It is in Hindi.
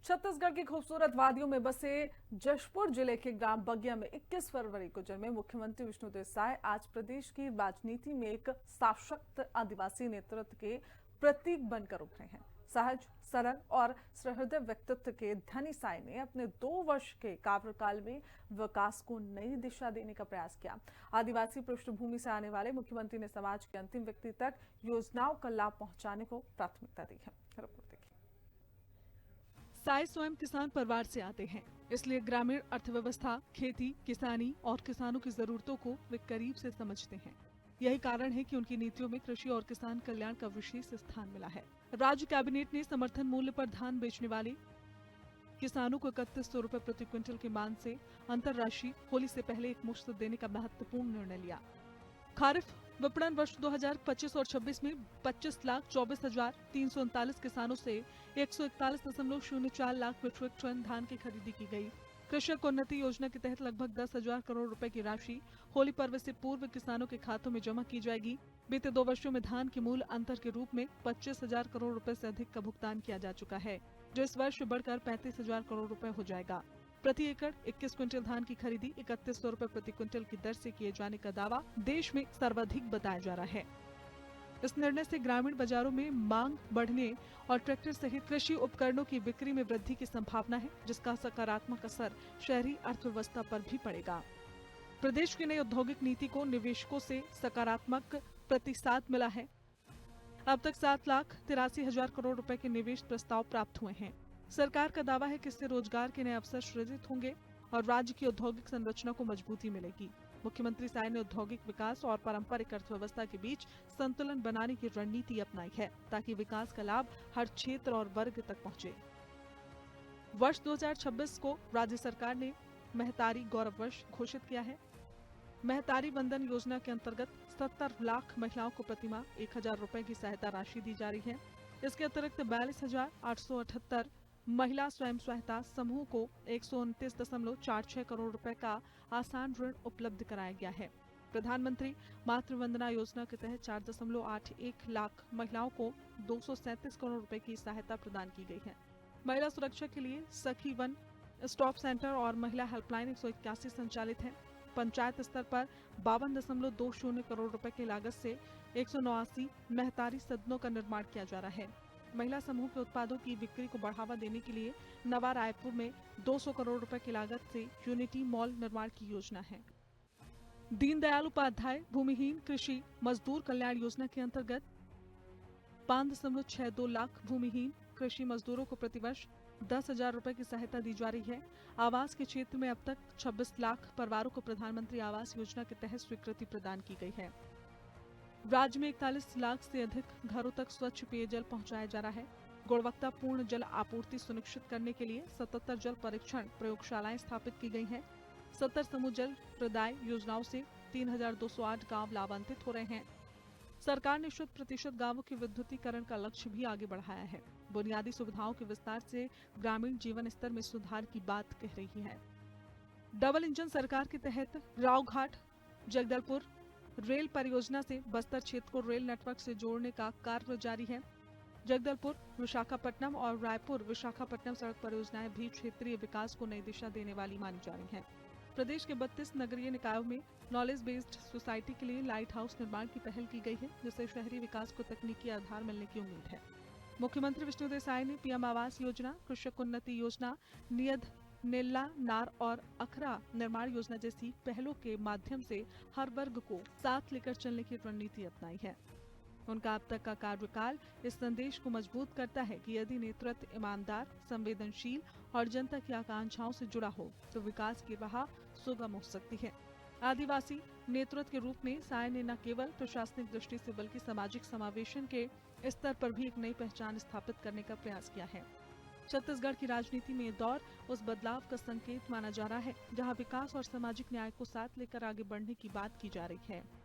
छत्तीसगढ़ की खूबसूरत वादियों में बसे जशपुर जिले के ग्राम बगिया में 21 फरवरी को जन्मे मुख्यमंत्री विष्णुदेव साय आज प्रदेश की राजनीति में एक सशक्त आदिवासी नेतृत्व के प्रतीक बनकर उभरे हैं। सहज, सरल और सहृदय व्यक्तित्व के धनी साय ने अपने 2 वर्ष के कार्यकाल में विकास को नई दिशा देने का प्रयास किया। आदिवासी पृष्ठभूमि से आने वाले मुख्यमंत्री ने समाज के अंतिम व्यक्ति तक योजनाओं का लाभ पहुंचाने को प्राथमिकता दी है। रिपोर्ट देखिए। साय स्वयं किसान परिवार से आते हैं, इसलिए ग्रामीण अर्थव्यवस्था, खेती, किसानी और किसानों की जरूरतों को वे करीब से समझते हैं। यही कारण है कि उनकी नीतियों में कृषि और किसान कल्याण का विशेष स्थान मिला है। राज्य कैबिनेट ने समर्थन मूल्य पर धान बेचने वाले किसानों को 3100 रुपए प्रति क्विंटल के मान से अंतरराशि होली से पहले एक मुश्त देने का महत्वपूर्ण निर्णय लिया। खारिफ विपणन वर्ष 2025 और 26 में 25,24,339 किसानों से 141.04 लाख मीट्रिक टन धान की खरीदी की गई। कृषक उन्नति योजना के तहत लगभग 10,000 करोड़ रुपए की राशि होली पर्व से पूर्व किसानों के खातों में जमा की जाएगी। बीते 2 वर्षों में धान के मूल अंतर के रूप में 25,000 करोड़ रुपए से अधिक का भुगतान किया जा चुका है, जो इस वर्ष बढ़कर 35,000 करोड़ रुपए हो जाएगा। प्रति एकड़ 21 क्विंटल धान की खरीदी 3100 रुपए प्रति क्विंटल की दर से किए जाने का दावा देश में सर्वाधिक बताया जा रहा है। इस निर्णय से ग्रामीण बाजारों में मांग बढ़ने और ट्रैक्टर सहित कृषि उपकरणों की बिक्री में वृद्धि की संभावना है, जिसका सकारात्मक असर शहरी अर्थव्यवस्था पर भी पड़ेगा। प्रदेश की नई औद्योगिक नीति को निवेशकों से सकारात्मक प्रतिसाद मिला है। अब तक 7,83,000 करोड़ रुपए के निवेश प्रस्ताव प्राप्त हुए हैं। सरकार का दावा है कि इससे रोजगार के नए अवसर सृजित होंगे और राज्य की औद्योगिक संरचना को मजबूती मिलेगी। मुख्यमंत्री साय ने औद्योगिक विकास और पारंपरिक अर्थव्यवस्था के बीच संतुलन बनाने की रणनीति अपनाई है, ताकि विकास का लाभ हर क्षेत्र और वर्ग तक पहुंचे। वर्ष 2026 को राज्य सरकार ने महतारी गौरव वर्ष घोषित किया है। महतारी वंदन योजना के अंतर्गत 70 लाख महिलाओं को प्रतिमाह 1,000 रुपए की सहायता राशि दी जा रही है। इसके अतिरिक्त 42,878 महिला स्वयं सहायता समूह को 129.46 करोड़ रुपए का आसान ऋण उपलब्ध कराया गया है। प्रधानमंत्री मातृ वंदना योजना के तहत 4.81 लाख महिलाओं को 237 करोड़ रुपए की सहायता प्रदान की गई है। महिला सुरक्षा के लिए सखी वन स्टॉप सेंटर और महिला हेल्पलाइन 181 संचालित है। पंचायत स्तर पर 52.20 करोड़ रुपए की लागत से 189 महतारी सदनों का निर्माण किया जा रहा है। महिला समूह के उत्पादों की बिक्री को बढ़ावा देने के लिए नवा रायपुर में 200 करोड़ रुपए की लागत से यूनिटी मॉल निर्माण की योजना है। दीनदयाल उपाध्याय भूमिहीन कृषि मजदूर कल्याण योजना के अंतर्गत 5.62 लाख भूमिहीन कृषि मजदूरों को प्रतिवर्ष 10,000 रुपए की सहायता दी जा रही है। आवास के क्षेत्र में अब तक 26 लाख परिवारों को प्रधानमंत्री आवास योजना के तहत स्वीकृति प्रदान की गई है। राज्य में 41 लाख से अधिक घरों तक स्वच्छ पेयजल पहुंचाया जा रहा है। गुणवत्तापूर्ण जल आपूर्ति सुनिश्चित करने के लिए 77 जल परीक्षण प्रयोगशालाएं स्थापित की गई हैं। 70 समूह जल प्रदाय योजनाओं से 3,208 गांव लाभान्वित हो रहे हैं। सरकार ने 100% गांवों के विद्युतीकरण का लक्ष्य भी आगे बढ़ाया है। बुनियादी सुविधाओं के विस्तार से ग्रामीण जीवन स्तर में सुधार की बात कह रही है। डबल इंजन सरकार के तहत रावघाट जगदलपुर रेल परियोजना से बस्तर क्षेत्र को रेल नेटवर्क से जोड़ने का कार्य जारी है। जगदलपुर विशाखापट्टनम और रायपुर विशाखापट्टनम सड़क परियोजनाएं भी क्षेत्रीय विकास को नई दिशा देने वाली मानी जा रही हैं। प्रदेश के 32 नगरीय निकायों में नॉलेज बेस्ड सोसाइटी के लिए लाइट हाउस निर्माण की पहल की गई है, जिससे शहरी विकास को तकनीकी आधार मिलने की उम्मीद है। मुख्यमंत्री विष्णुदेव साय ने पीएम आवास योजना, कृषक उन्नति योजना, नियद नेल्ला नार और अखरा निर्माण योजना जैसी पहलों के माध्यम से हर वर्ग को साथ लेकर चलने की रणनीति अपनाई है। उनका अब तक का कार्यकाल इस संदेश को मजबूत करता है कि यदि नेतृत्व ईमानदार, संवेदनशील और जनता की आकांक्षाओं से जुड़ा हो तो विकास की राह सुगम हो सकती है। आदिवासी नेतृत्व के रूप में साय ने न केवल प्रशासनिक दृष्टि से बल्कि सामाजिक समावेशन के स्तर पर भी एक नई पहचान स्थापित करने का प्रयास किया है। छत्तीसगढ़ की राजनीति में ये दौर उस बदलाव का संकेत माना जा रहा है, जहां विकास और सामाजिक न्याय को साथ लेकर आगे बढ़ने की बात की जा रही है।